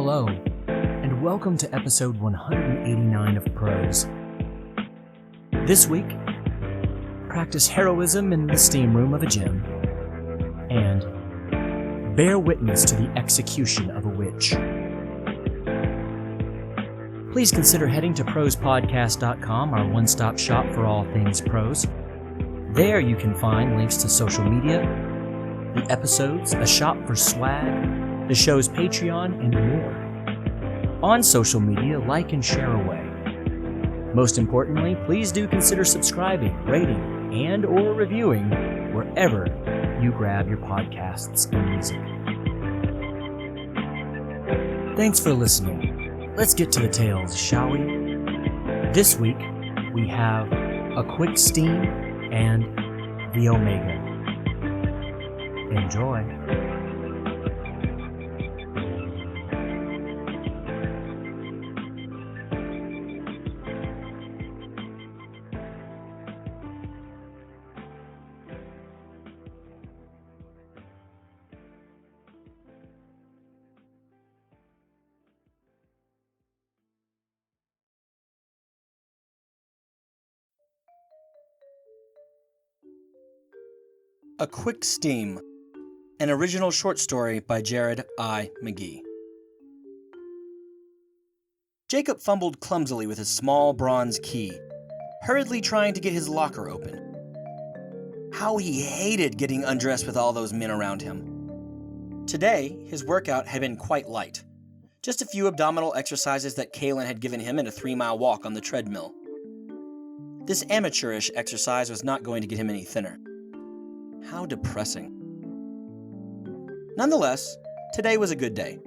Hello, and welcome to episode 189 of Prose. This week, practice heroism in the steam room of a gym, and bear witness to the execution of a witch. Please consider heading to prosepodcast.com, our one-stop shop for all things prose. There you can find links to social media, the episodes, a shop for swag, the show's Patreon, and more. On social media, like and share away. Most importantly, please do consider subscribing, rating, and or reviewing wherever you grab your podcasts and music. Thanks for listening. Let's get to the tales, shall we? This week, we have A Quick Steam and The Omega. Enjoy. A Quick Steam, an original short story by Jared I. McGee. Jacob fumbled clumsily with his small bronze key, hurriedly trying to get his locker open. How he hated getting undressed with all those men around him. Today, his workout had been quite light. Just a few abdominal exercises that Kaylin had given him and a 3-mile walk on the treadmill. This amateurish exercise was not going to get him any thinner. How depressing. Nonetheless, today was a good day.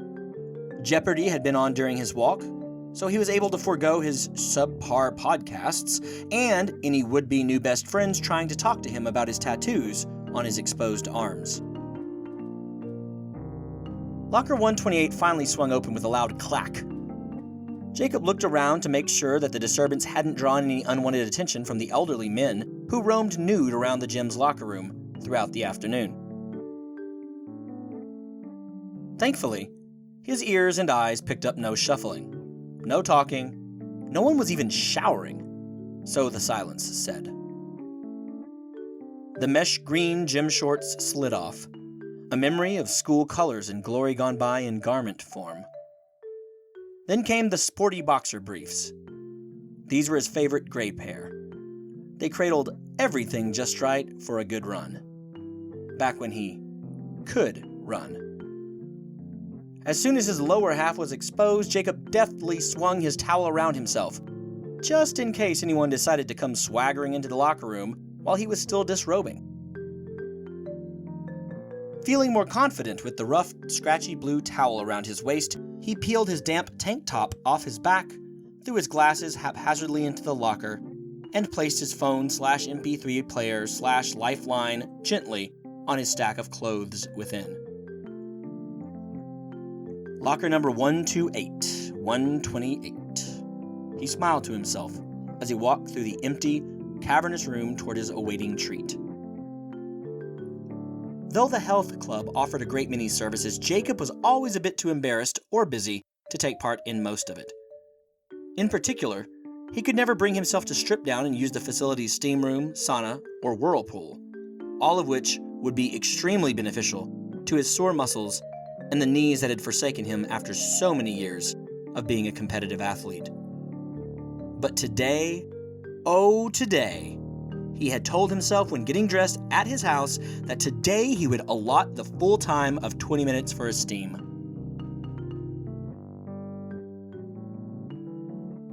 Jeopardy had been on during his walk, so he was able to forego his subpar podcasts and any would-be new best friends trying to talk to him about his tattoos on his exposed arms. Locker 128 finally swung open with a loud clack. Jacob looked around to make sure that the disturbance hadn't drawn any unwanted attention from the elderly men who roamed nude around the gym's locker room throughout the afternoon. Thankfully, his ears and eyes picked up no shuffling, no talking, no one was even showering, so the silence said. The mesh green gym shorts slid off, a memory of school colors and glory gone by in garment form. Then came the sporty boxer briefs. These were his favorite gray pair. They cradled everything just right for a good run. Back when he could run. As soon as his lower half was exposed, Jacob deftly swung his towel around himself, just in case anyone decided to come swaggering into the locker room while he was still disrobing. Feeling more confident with the rough, scratchy blue towel around his waist, he peeled his damp tank top off his back, threw his glasses haphazardly into the locker, and placed his phone/MP3 player/lifeline gently on his stack of clothes within. Locker number 128, 128. He smiled to himself as he walked through the empty, cavernous room toward his awaiting treat. Though the health club offered a great many services, Jacob was always a bit too embarrassed or busy to take part in most of it. In particular, he could never bring himself to strip down and use the facility's steam room, sauna, or whirlpool, all of which would be extremely beneficial to his sore muscles and the knees that had forsaken him after so many years of being a competitive athlete. But today, oh today, he had told himself when getting dressed at his house that today he would allot the full time of 20 minutes for a steam.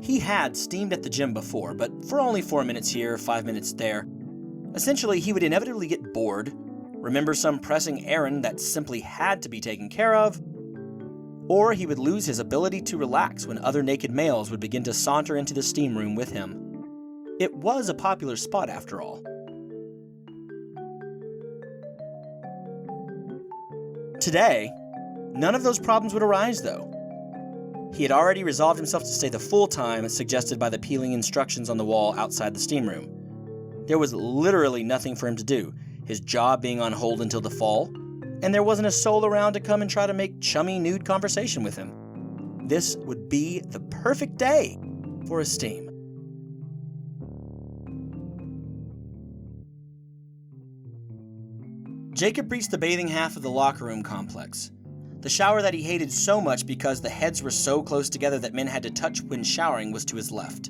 He had steamed at the gym before, but for only 4 minutes here, 5 minutes there. Essentially, he would inevitably get bored, remember some pressing errand that simply had to be taken care of, or he would lose his ability to relax when other naked males would begin to saunter into the steam room with him. It was a popular spot after all. Today, none of those problems would arise though. He had already resolved himself to stay the full time suggested by the peeling instructions on the wall outside the steam room. There was literally nothing for him to do, his job being on hold until the fall, and there wasn't a soul around to come and try to make chummy nude conversation with him. this would be the perfect day for a steam. Jacob reached the bathing half of the locker room complex. The shower that he hated so much because the heads were so close together that men had to touch when showering was to his left.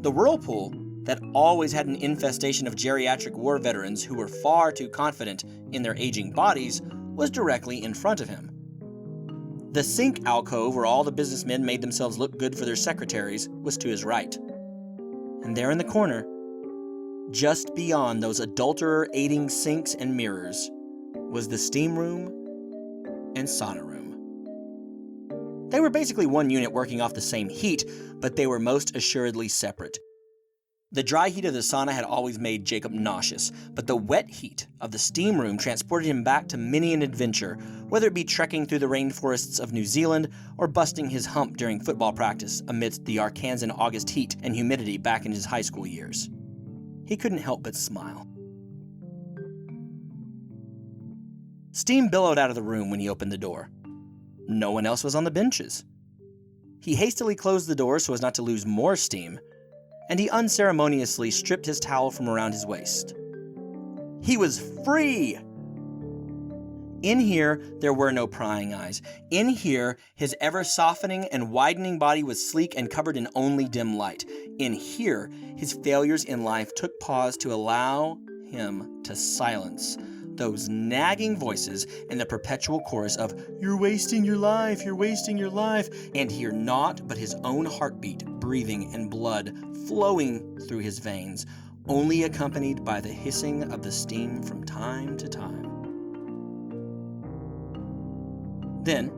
The whirlpool, that always had an infestation of geriatric war veterans who were far too confident in their aging bodies, was directly in front of him. The sink alcove where all the businessmen made themselves look good for their secretaries was to his right. And there in the corner, just beyond those adulterer-aiding sinks and mirrors, was the steam room and sauna room. They were basically one unit working off the same heat, but they were most assuredly separate. The dry heat of the sauna had always made Jacob nauseous, but the wet heat of the steam room transported him back to many an adventure, whether it be trekking through the rainforests of New Zealand or busting his hump during football practice amidst the Arkansan August heat and humidity back in his high school years. He couldn't help but smile. Steam billowed out of the room when he opened the door. No one else was on the benches. He hastily closed the door so as not to lose more steam, and he unceremoniously stripped his towel from around his waist. He was free! In here, there were no prying eyes. In here, his ever-softening and widening body was sleek and covered in only dim light. In here, his failures in life took pause to allow him to silence those nagging voices in the perpetual chorus of, "You're wasting your life, you're wasting your life," and hear naught but his own heartbeat, breathing, and blood flowing through his veins, only accompanied by the hissing of the steam from time to time. Then,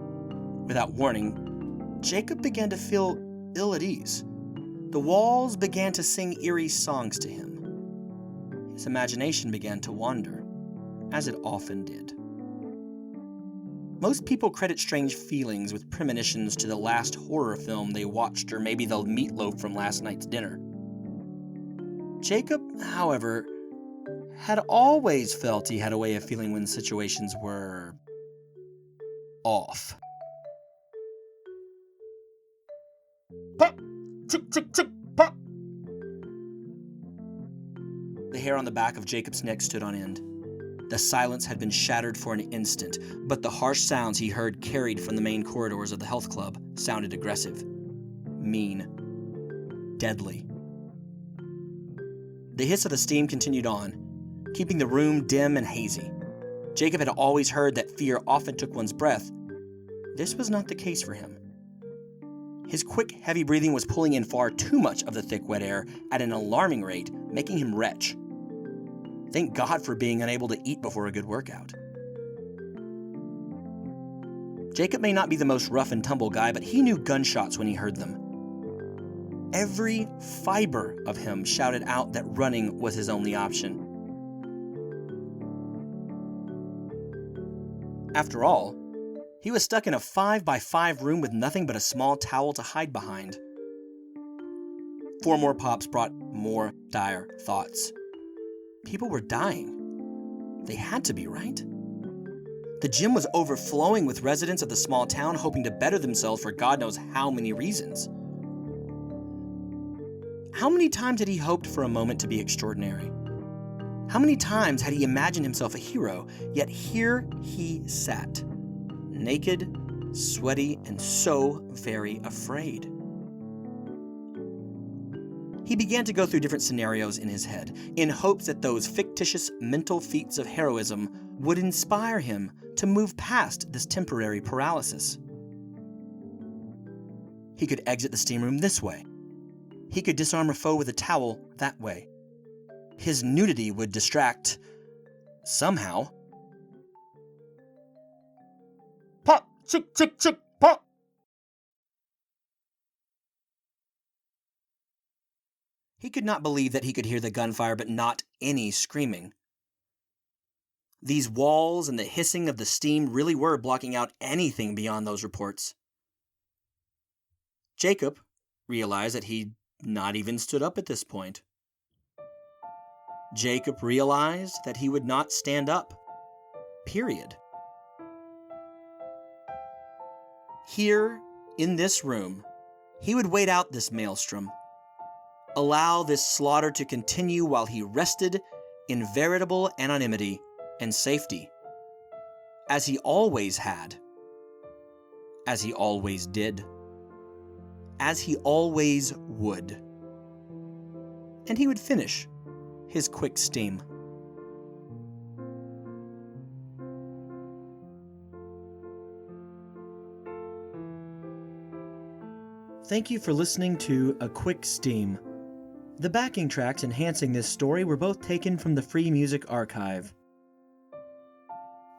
without warning, Jacob began to feel ill at ease. The walls began to sing eerie songs to him. His imagination began to wander, as it often did. Most people credit strange feelings with premonitions to the last horror film they watched or maybe the meatloaf from last night's dinner. Jacob, however, had always felt he had a way of feeling when situations were off. Pop! Chick, chick, chick, pop! The hair on the back of Jacob's neck stood on end. The silence had been shattered for an instant, but the harsh sounds he heard carried from the main corridors of the health club sounded aggressive, mean, deadly. The hiss of the steam continued on, keeping the room dim and hazy. Jacob had always heard that fear often took one's breath. This was not the case for him. His quick, heavy breathing was pulling in far too much of the thick, wet air at an alarming rate, making him retch. Thank God for being unable to eat before a good workout. Jacob may not be the most rough and tumble guy, but he knew gunshots when he heard them. Every fiber of him shouted out that running was his only option. After all, he was stuck in a 5x5 room with nothing but a small towel to hide behind. 4 more pops brought more dire thoughts. People were dying. They had to be, right? The gym was overflowing with residents of the small town hoping to better themselves for God knows how many reasons. How many times had he hoped for a moment to be extraordinary? How many times had he imagined himself a hero, yet here he sat, naked, sweaty, and so very afraid. He began to go through different scenarios in his head, in hopes that those fictitious mental feats of heroism would inspire him to move past this temporary paralysis. He could exit the steam room this way. He could disarm a foe with a towel that way. His nudity would distract, somehow. Pop! Chick, chick, chick, pop! He could not believe that he could hear the gunfire, but not any screaming. These walls and the hissing of the steam really were blocking out anything beyond those reports. Jacob realized that he'd not even stood up at this point. Jacob realized that he would not stand up. Period. Here, in this room, he would wait out this maelstrom, allow this slaughter to continue while he rested in veritable anonymity and safety, as he always had, as he always did, as he always would. And he would finish his quick steam. Thank you for listening to A Quick Steam. The backing tracks enhancing this story were both taken from the Free Music Archive.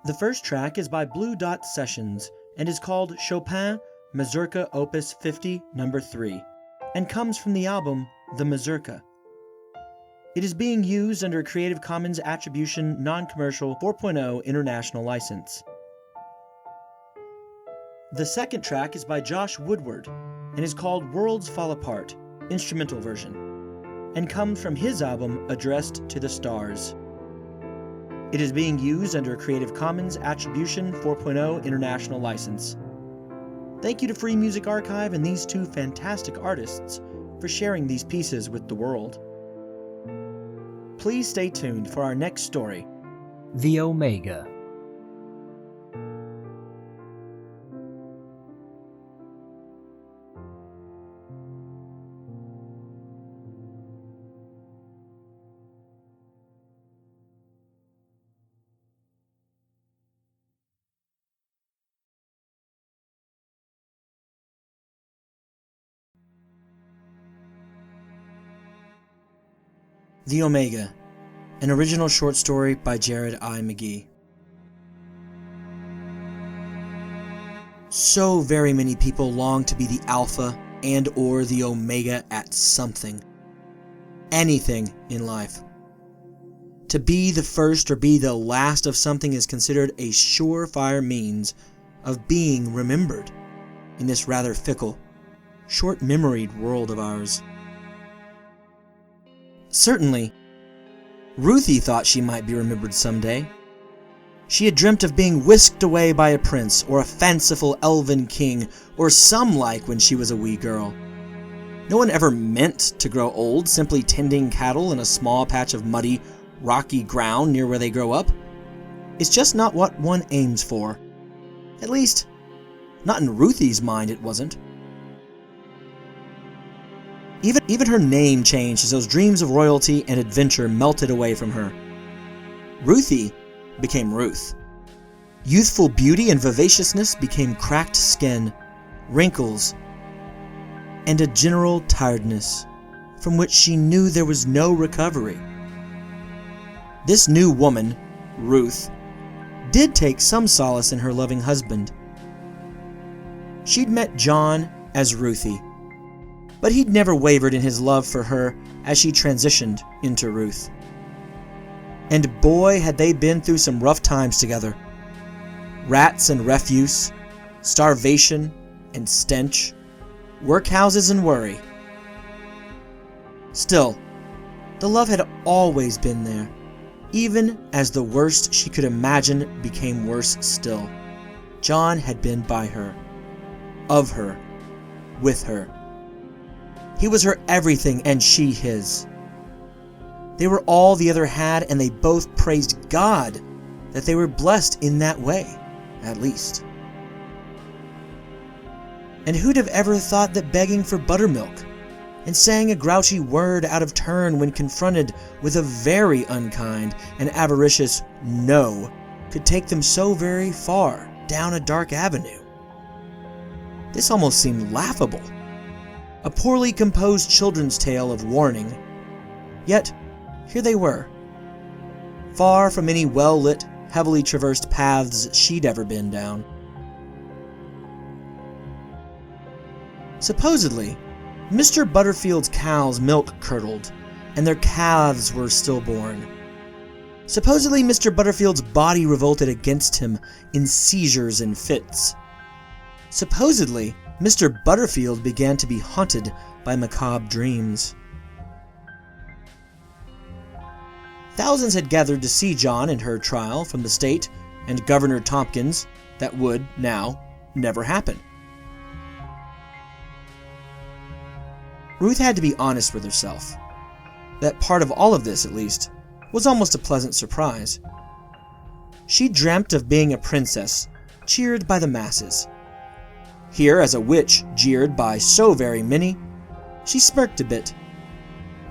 The first track is by Blue Dot Sessions and is called Chopin Mazurka Opus 50 No. 3 and comes from the album The Mazurka. It is being used under a Creative Commons Attribution Non-Commercial 4.0 International License. The second track is by Josh Woodward and is called Worlds Fall Apart, instrumental version, and comes from his album Addressed to the Stars. It is being used under a Creative Commons Attribution 4.0 International License. Thank you to Free Music Archive and these two fantastic artists for sharing these pieces with the world. Please stay tuned for our next story, The Omega. The Omega, an original short story by Jared I. McGee. So very many people long to be the alpha and or the omega at something. Anything in life. To be the first or be the last of something is considered a surefire means of being remembered in this rather fickle, short-memoried world of ours. Certainly, Ruthie thought she might be remembered someday. She had dreamt of being whisked away by a prince, or a fanciful elven king, or some like when she was a wee girl. No one ever meant to grow old simply tending cattle in a small patch of muddy, rocky ground near where they grow up. It's just not what one aims for. At least, not in Ruthie's mind it wasn't. Even her name changed as those dreams of royalty and adventure melted away from her. Ruthie became Ruth. Youthful beauty and vivaciousness became cracked skin, wrinkles, and a general tiredness from which she knew there was no recovery. This new woman, Ruth, did take some solace in her loving husband. She'd met John as Ruthie, but he'd never wavered in his love for her as she transitioned into Ruth. And boy, had they been through some rough times together. Rats and refuse, starvation and stench, workhouses and worry. Still, the love had always been there, even as the worst she could imagine became worse still. John had been by her, of her, with her. He was her everything and she his. They were all the other had, and they both praised God that they were blessed in that way, at least. And who'd have ever thought that begging for buttermilk and saying a grouchy word out of turn when confronted with a very unkind and avaricious no could take them so very far down a dark avenue? This almost seemed laughable. A poorly composed children's tale of warning. Yet, here they were, far from any well-lit, heavily traversed paths she'd ever been down. Supposedly, Mr. Butterfield's cows milk curdled, and their calves were stillborn. Supposedly, Mr. Butterfield's body revolted against him in seizures and fits. Supposedly, Mr. Butterfield began to be haunted by macabre dreams. Thousands had gathered to see John and her trial from the state and Governor Tompkins that would, now, never happen. Ruth had to be honest with herself. That part of all of this, at least, was almost a pleasant surprise. She dreamt of being a princess, cheered by the masses. Here, as a witch jeered by so very many, she smirked a bit.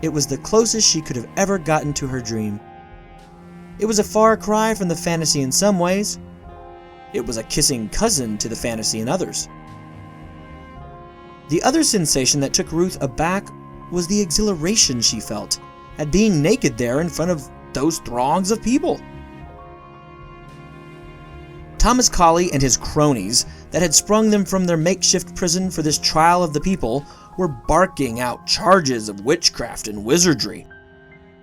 It was the closest she could have ever gotten to her dream. It was a far cry from the fantasy in some ways. It was a kissing cousin to the fantasy in others. The other sensation that took Ruth aback was the exhilaration she felt at being naked there in front of those throngs of people. Thomas Colley and his cronies that had sprung them from their makeshift prison for this trial of the people were barking out charges of witchcraft and wizardry.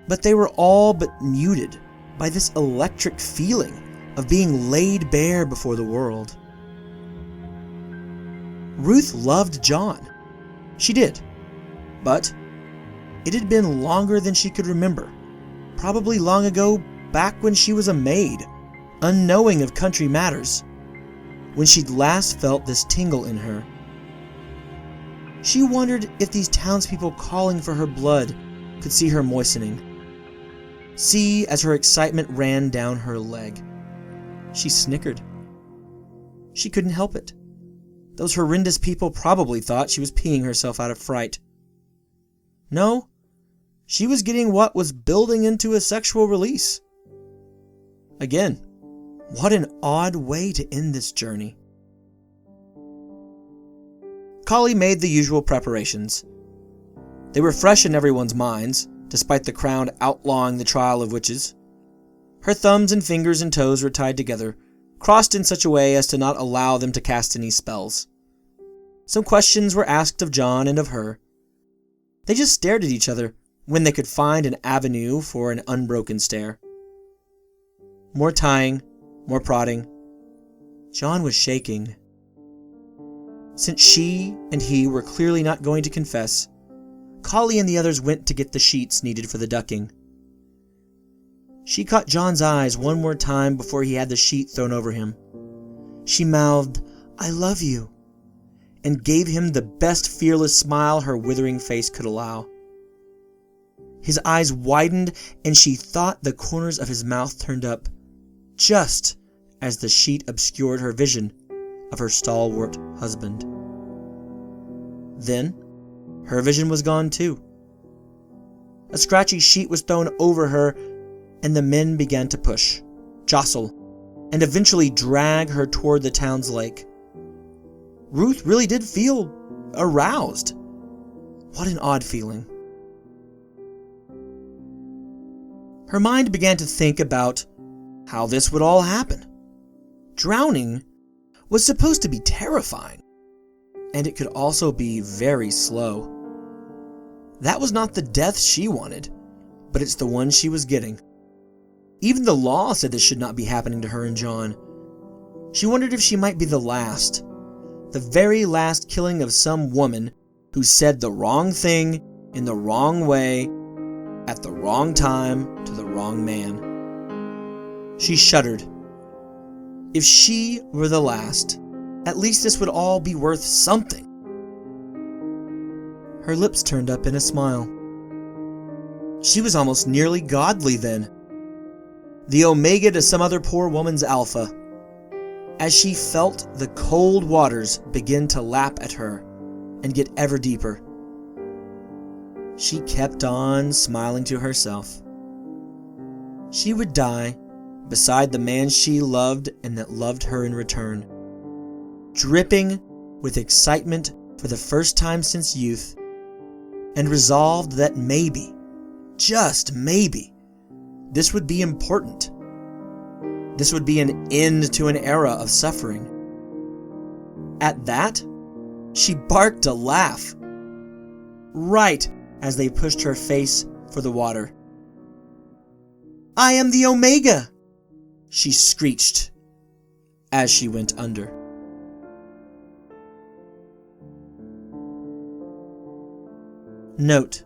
But they were all but muted by this electric feeling of being laid bare before the world. Ruth loved John. She did. But it had been longer than she could remember. Probably long ago, back when she was a maid, unknowing of country matters, when she'd last felt this tingle in her. She wondered if these townspeople calling for her blood could see her moistening. See as her excitement ran down her leg. She snickered. She couldn't help it. Those horrendous people probably thought she was peeing herself out of fright. No, she was getting what was building into a sexual release. Again, what an odd way to end this journey. Colley made the usual preparations. They were fresh in everyone's minds, despite the crown outlawing the trial of witches. Her thumbs and fingers and toes were tied together, crossed in such a way as to not allow them to cast any spells. Some questions were asked of John and of her. They just stared at each other when they could find an avenue for an unbroken stare. More tying, more prodding. John was shaking. Since she and he were clearly not going to confess, Colley and the others went to get the sheets needed for the ducking. She caught John's eyes one more time before he had the sheet thrown over him. She mouthed, "I love you," and gave him the best fearless smile her withering face could allow. His eyes widened, and she thought the corners of his mouth turned up, just as the sheet obscured her vision of her stalwart husband. Then, her vision was gone too. A scratchy sheet was thrown over her, and the men began to push, jostle, and eventually drag her toward the town's lake. Ruth really did feel aroused. What an odd feeling. Her mind began to think about how this would all happen. Drowning was supposed to be terrifying, and it could also be very slow. That was not the death she wanted, but it's the one she was getting. Even the law said this should not be happening to her and John. She wondered if she might be the last, the very last killing of some woman who said the wrong thing in the wrong way at the wrong time to the wrong man. She shuddered. If she were the last, at least this would all be worth something. Her lips turned up in a smile. She was almost nearly godly then. The omega to some other poor woman's alpha. As she felt the cold waters begin to lap at her and get ever deeper, she kept on smiling to herself. She would die beside the man she loved and that loved her in return, dripping with excitement for the first time since youth, and resolved that maybe, just maybe, this would be important. This would be an end to an era of suffering. At that, she barked a laugh, right as they pushed her face for the water. "I am the Omega!" she screeched as she went under. Note: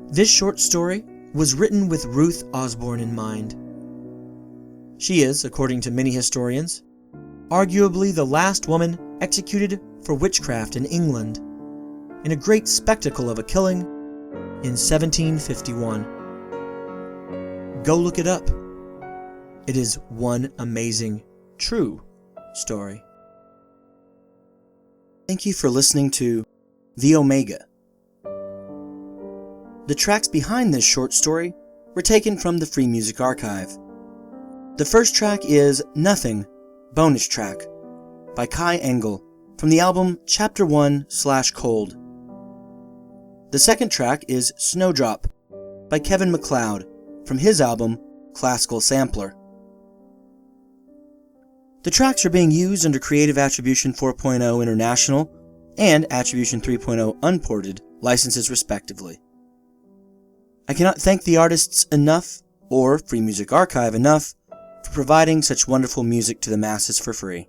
this short story was written with Ruth Osborne in mind. She is, according to many historians, arguably the last woman executed for witchcraft in England, in a great spectacle of a killing in 1751. Go look it up. It is one amazing, true story. Thank you for listening to The Omega. The tracks behind this short story were taken from the Free Music Archive. The first track is Nothing, bonus track, by Kai Engel from the album Chapter 1/Cold. The second track is Snowdrop by Kevin MacLeod from his album Classical Sampler. The tracks are being used under Creative Attribution 4.0 International and Attribution 3.0 Unported licenses respectively. I cannot thank the artists enough, or Free Music Archive enough, for providing such wonderful music to the masses for free.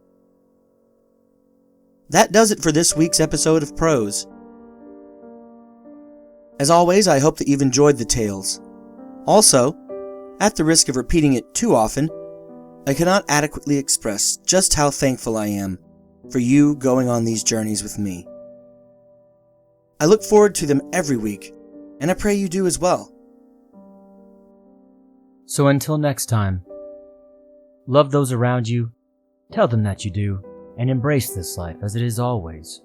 That does it for this week's episode of Prose. As always, I hope that you've enjoyed the tales. Also, at the risk of repeating it too often, I cannot adequately express just how thankful I am for you going on these journeys with me. I look forward to them every week, and I pray you do as well. So until next time, love those around you, tell them that you do, and embrace this life as it is always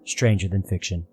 stranger than fiction.